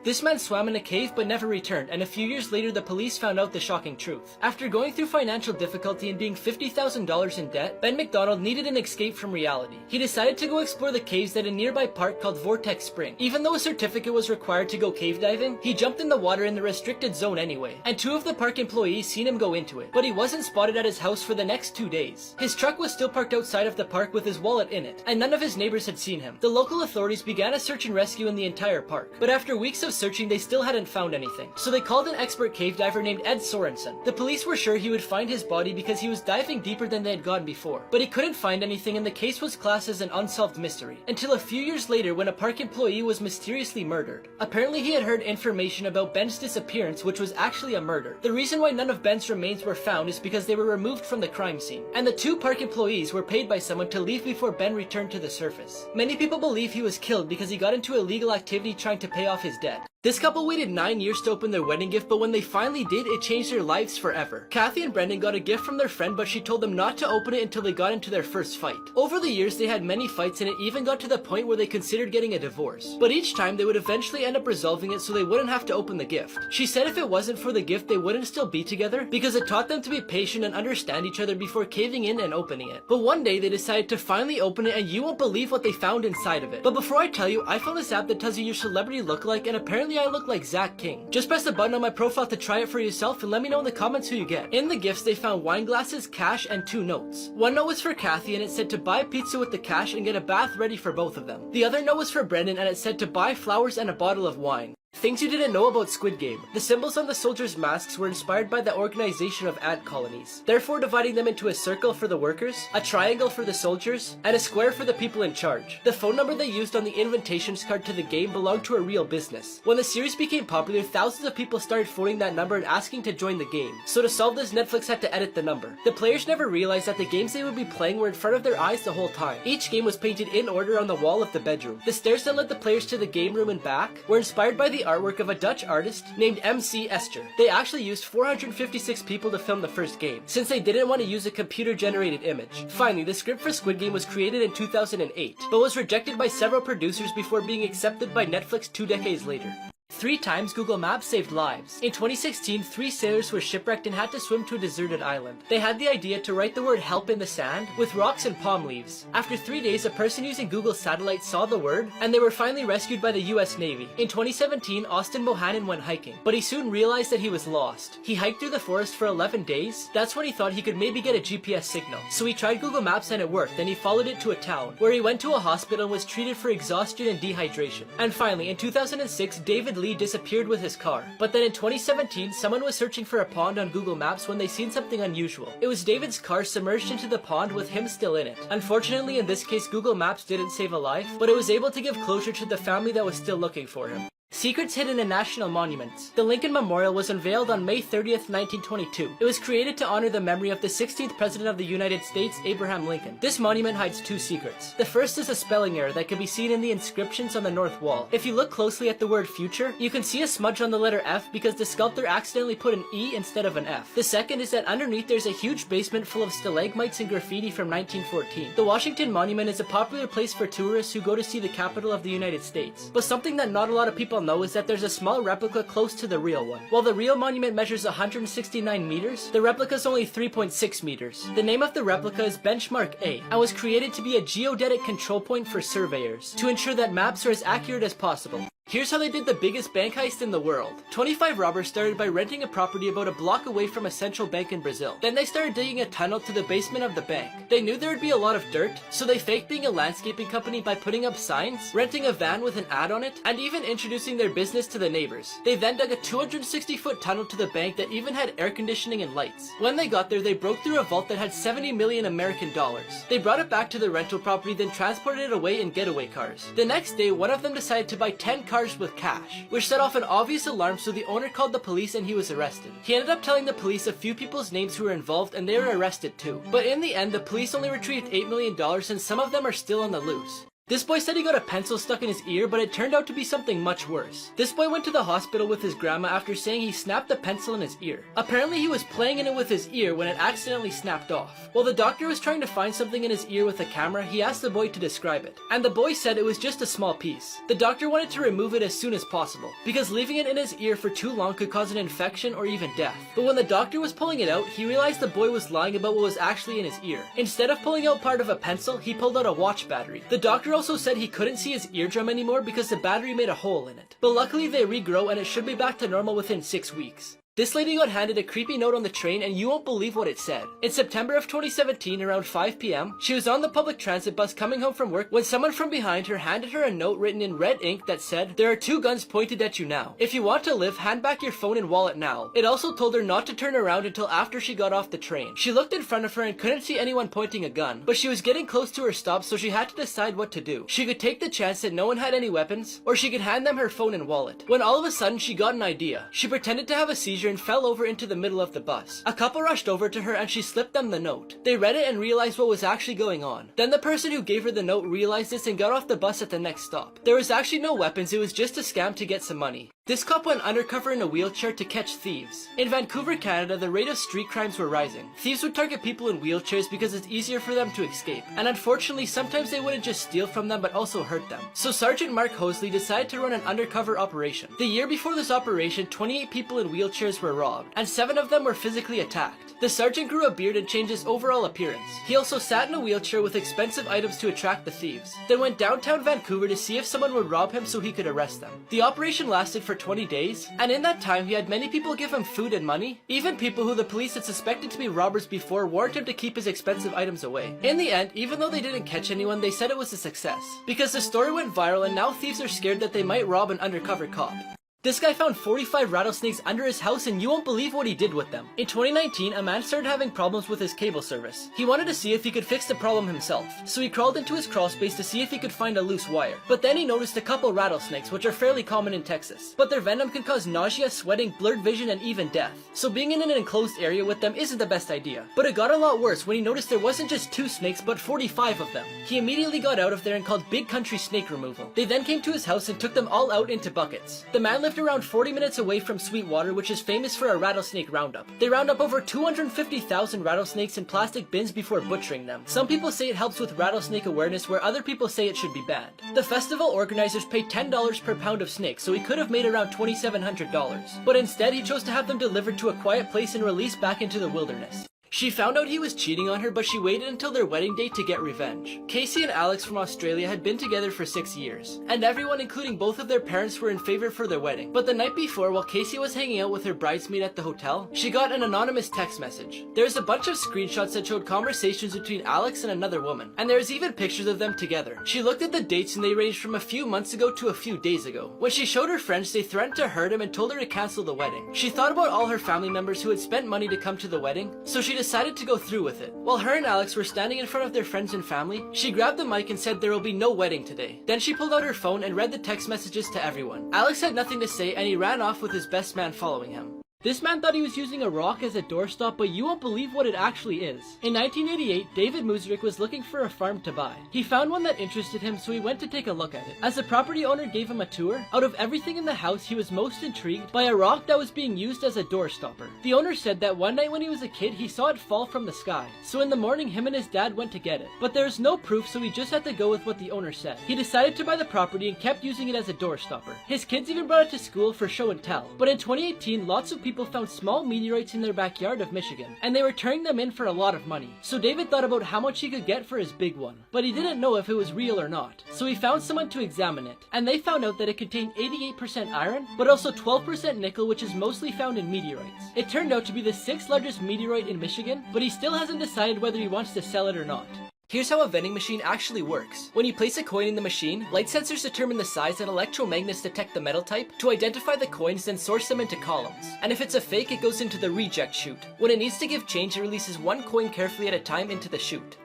This man swam in a cave but never returned, and a few years later the police found out the shocking truth. After going through financial difficulty and being $50,000 in debt, Ben McDonald needed an escape from reality. He decided to go explore the caves at a nearby park called Vortex Spring. Even though a certificate was required to go cave diving, he jumped in the water in the restricted zone anyway, and 2 of the park employees seen him go into it, but he wasn't spotted at his house for the next 2 days. His truck was still parked outside of the park with his wallet in it, and none of his neighbors had seen him. The local authorities began a search and rescue in the entire park, but after weeks of searching they still hadn't found anything, so they called an expert cave diver named Ed Sorensen. The police were sure he would find his body because he was diving deeper than they had gone before, but he couldn't find anything and the case was classed as an unsolved mystery, until a few years later when a park employee was mysteriously murdered. Apparently he had heard information about Ben's disappearance, which was actually a murder. The reason why none of Ben's remains were found is because they were removed from the crime scene, and the 2 park employees were paid by someone to leave before Ben returned to the surface. Many people believe he was killed because he got into illegal activity trying to pay off his debt. This couple waited 9 years to open their wedding gift, but when they finally did, it changed their lives forever. Kathy and Brendan got a gift from their friend, but she told them not to open it until they got into their first fight. Over the years, they had many fights, and it even got to the point where they considered getting a divorce. But each time, they would eventually end up resolving it so they wouldn't have to open the gift. She said if it wasn't for the gift, they wouldn't still be together because it taught them to be patient and understand each other before caving in and opening it. But one day, they decided to finally open it, and you won't believe what they found inside of it. But before I tell you, I found this app that tells you your celebrity lookalike, and apparently I look like Zach King. Just press the button on my profile to try it for yourself and let me know in the comments who you get. In the gifts, they found wine glasses, cash, and 2 notes. One note was for Kathy and it said to buy pizza with the cash and get a bath ready for both of them. The other note was for Brendan and it said to buy flowers and a bottle of wine. Things you didn't know about Squid Game. The symbols on the soldiers' masks were inspired by the organization of ant colonies, therefore dividing them into a circle for the workers, a triangle for the soldiers, and a square for the people in charge. The phone number they used on the invitations card to the game belonged to a real business. When the series became popular, thousands of people started phoning that number and asking to join the game. So to solve this, Netflix had to edit the number. The players never realized that the games they would be playing were in front of their eyes the whole time. Each game was painted in order on the wall of the bedroom. The stairs that led the players to the game room and back were inspired by the artwork of a Dutch artist named MC Esther. They actually used 456 people to film the first game, since they didn't want to use a computer-generated image. Finally, the script for Squid Game was created in 2008, but was rejected by several producers before being accepted by Netflix 2 decades later. 3 times Google Maps saved lives. In 2016, 3 sailors were shipwrecked and had to swim to a deserted island. They had the idea to write the word help in the sand with rocks and palm leaves. After 3 days, a person using Google Satellite saw the word, and they were finally rescued by the US Navy. In 2017, Austin Mohannan went hiking, but he soon realized that he was lost. He hiked through the forest for 11 days. That's when he thought he could maybe get a GPS signal. So he tried Google Maps and it worked, and he followed it to a town, where he went to a hospital and was treated for exhaustion and dehydration. And finally, in 2006, David Lee disappeared with his car. But then in 2017, someone was searching for a pond on Google Maps when they seen something unusual. It was David's car submerged into the pond with him still in it. Unfortunately, in this case, Google Maps didn't save a life, but it was able to give closure to the family that was still looking for him. Secrets hidden in national monuments. The Lincoln Memorial was unveiled on May 30th, 1922. It was created to honor the memory of the 16th President of the United States, Abraham Lincoln. This monument hides 2 secrets. The first is a spelling error that can be seen in the inscriptions on the north wall. If you look closely at the word future, you can see a smudge on the letter F because the sculptor accidentally put an E instead of an F. The second is that underneath there's a huge basement full of stalagmites and graffiti from 1914. The Washington Monument is a popular place for tourists who go to see the capital of the United States. But something that not a lot of people know is that there's a small replica close to the real one. While the real monument measures 169 meters, the replica is only 3.6 meters. The name of the replica is Benchmark A and was created to be a geodetic control point for surveyors to ensure that maps are as accurate as possible. Here's how they did the biggest bank heist in the world. 25 robbers started by renting a property about a block away from a central bank in Brazil. Then they started digging a tunnel to the basement of the bank. They knew there would be a lot of dirt, so they faked being a landscaping company by putting up signs, renting a van with an ad on it, and even introducing their business to the neighbors. They then dug a 260-foot tunnel to the bank that even had air conditioning and lights. When they got there, they broke through a vault that had 70 million American dollars. They brought it back to the rental property, then transported it away in getaway cars. The next day, one of them decided to buy 10 cars with cash, which set off an obvious alarm, so the owner called the police and he was arrested. He ended up telling the police a few people's names who were involved and they were arrested too. But in the end, the police only retrieved $8 million and some of them are still on the loose. This boy said he got a pencil stuck in his ear, but it turned out to be something much worse. This boy went to the hospital with his grandma after saying he snapped the pencil in his ear. Apparently he was playing in it with his ear when it accidentally snapped off. While the doctor was trying to find something in his ear with a camera, he asked the boy to describe it. And the boy said it was just a small piece. The doctor wanted to remove it as soon as possible, because leaving it in his ear for too long could cause an infection or even death. But when the doctor was pulling it out, he realized the boy was lying about what was actually in his ear. Instead of pulling out part of a pencil, he pulled out a watch battery. The doctor also said he couldn't see his eardrum anymore because the battery made a hole in it. But luckily they regrow and it should be back to normal within 6 weeks. This lady got handed a creepy note on the train and you won't believe what it said. In September of 2017, around 5 p.m, she was on the public transit bus coming home from work when someone from behind her handed her a note written in red ink that said, "There are 2 guns pointed at you now. If you want to live, hand back your phone and wallet now." It also told her not to turn around until after she got off the train. She looked in front of her and couldn't see anyone pointing a gun, but she was getting close to her stop, so she had to decide what to do. She could take the chance that no one had any weapons, or she could hand them her phone and wallet. When all of a sudden she got an idea. She pretended to have a seizure and fell over into the middle of the bus. A couple rushed over to her and she slipped them the note. They read it and realized what was actually going on. Then the person who gave her the note realized this and got off the bus at the next stop. There was actually no weapons, it was just a scam to get some money. This cop went undercover in a wheelchair to catch thieves. In Vancouver, Canada, the rate of street crimes were rising. Thieves would target people in wheelchairs because it's easier for them to escape. And unfortunately, sometimes they wouldn't just steal from them but also hurt them. So Sergeant Mark Hosley decided to run an undercover operation. The year before this operation, 28 people in wheelchairs were robbed, and 7 of them were physically attacked. The sergeant grew a beard and changed his overall appearance. He also sat in a wheelchair with expensive items to attract the thieves. Then went downtown Vancouver to see if someone would rob him so he could arrest them. The operation lasted for 20 days, and in that time he had many people give him food and money. Even people who the police had suspected to be robbers before warned him to keep his expensive items away. In the end, even though they didn't catch anyone, they said it was a success, because the story went viral and now thieves are scared that they might rob an undercover cop. This guy found 45 rattlesnakes under his house and you won't believe what he did with them. In 2019, a man started having problems with his cable service. He wanted to see if he could fix the problem himself, so he crawled into his crawl space to see if he could find a loose wire. But then he noticed a couple rattlesnakes, which are fairly common in Texas. But their venom can cause nausea, sweating, blurred vision, and even death. So being in an enclosed area with them isn't the best idea. But it got a lot worse when he noticed there wasn't just 2 snakes, but 45 of them. He immediately got out of there and called Big Country Snake Removal. They then came to his house and took them all out into buckets. The man lived around 40 minutes away from Sweetwater, which is famous for a rattlesnake roundup. They round up over 250,000 rattlesnakes in plastic bins before butchering them. Some people say it helps with rattlesnake awareness, where other people say it should be banned. The festival organizers paid $10 per pound of snakes, so he could have made around $2,700. But instead, he chose to have them delivered to a quiet place and released back into the wilderness. She found out he was cheating on her, but she waited until their wedding day to get revenge. Casey and Alex from Australia had been together for 6 years, and everyone, including both of their parents, were in favor for their wedding. But the night before, while Casey was hanging out with her bridesmaid at the hotel, she got an anonymous text message. There's a bunch of screenshots that showed conversations between Alex and another woman, and there's even pictures of them together. She looked at the dates and they ranged from a few months ago to a few days ago. When she showed her friends, they threatened to hurt him and told her to cancel the wedding. She thought about all her family members who had spent money to come to the wedding, so she decided to go through with it. While her and Alex were standing in front of their friends and family, she grabbed the mic and said there will be no wedding today. Then she pulled out her phone and read the text messages to everyone. Alex had nothing to say and he ran off with his best man following him. This man thought he was using a rock as a doorstop, but you won't believe what it actually is. In 1988, David Musrick was looking for a farm to buy. He found one that interested him, so he went to take a look at it. As the property owner gave him a tour, out of everything in the house, he was most intrigued by a rock that was being used as a door stopper. The owner said that one night when he was a kid, he saw it fall from the sky. So in the morning, him and his dad went to get it. But there's no proof, so he just had to go with what the owner said. He decided to buy the property and kept using it as a door stopper. His kids even brought it to school for show and tell. But in 2018, lots of people found small meteorites in their backyard of Michigan, and they were turning them in for a lot of money. So David thought about how much he could get for his big one, but he didn't know if it was real or not. So he found someone to examine it, and they found out that it contained 88% iron, but also 12% nickel, which is mostly found in meteorites. It turned out to be the 6th largest meteorite in Michigan, but he still hasn't decided whether he wants to sell it or not. Here's how a vending machine actually works. When you place a coin in the machine, light sensors determine the size and electromagnets detect the metal type to identify the coins, then sort them into columns. And if it's a fake, it goes into the reject chute. When it needs to give change, it releases one coin carefully at a time into the chute.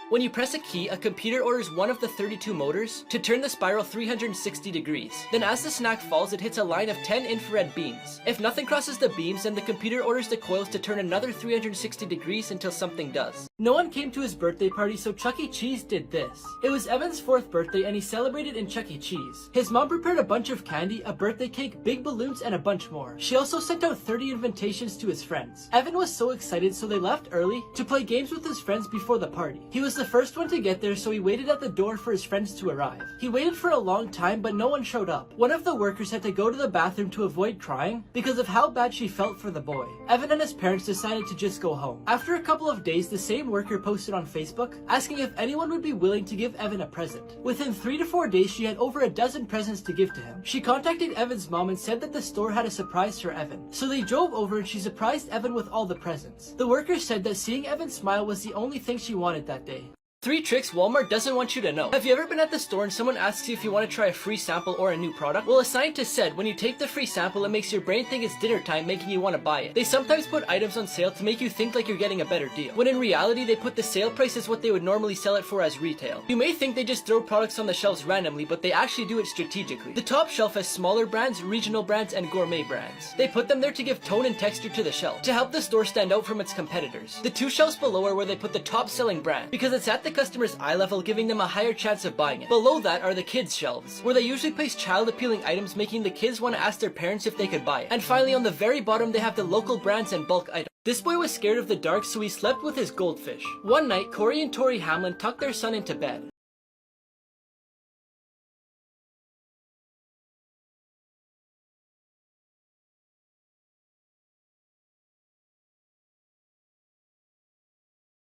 When you press a key, a computer orders one of the 32 motors to turn the spiral 360 degrees. Then as the snack falls, it hits a line of 10 infrared beams. If nothing crosses the beams, then the computer orders the coils to turn another 360 degrees until something does. No one came to his birthday party, so Chuck E. Cheese did this. It was Evan's 4th birthday and he celebrated in Chuck E. Cheese. His mom prepared a bunch of candy, a birthday cake, big balloons, and a bunch more. She also sent out 30 invitations to his friends. Evan was so excited, so they left early to play games with his friends before the party. He was the first one to get there, so he waited at the door for his friends to arrive. He waited for a long time, but no one showed up. One of the workers had to go to the bathroom to avoid crying because of how bad she felt for the boy. Evan and his parents decided to just go home. After a couple of days, the same worker posted on Facebook asking if anyone would be willing to give Evan a present. Within 3 to 4 days, she had over a dozen presents to give to him. She contacted Evan's mom and said that the store had a surprise for Evan. So they drove over and she surprised Evan with all the presents. The worker said that seeing Evan smile was the only thing she wanted that day. 3 tricks Walmart doesn't want you to know. Have you ever been at the store and someone asks you if you want to try a free sample or a new product? Well, a scientist said when you take the free sample, it makes your brain think it's dinner time, making you want to buy it. They sometimes put items on sale to make you think like you're getting a better deal, when in reality they put the sale price as what they would normally sell it for as retail. You may think they just throw products on the shelves randomly, but they actually do it strategically. The top shelf has smaller brands, regional brands, and gourmet brands. They put them there to give tone and texture to the shelf, to help the store stand out from its competitors. The 2 shelves below are where they put the top selling brand, because it's at the customer's eye level, giving them a higher chance of buying it. Below that are the kids shelves, where they usually place child appealing items, making the kids want to ask their parents if they could buy it. And finally, on the very bottom, they have the local brands and bulk items. This boy was scared of the dark, so he slept with his goldfish. One night, Corey and Tori Hamlin tucked their son into bed.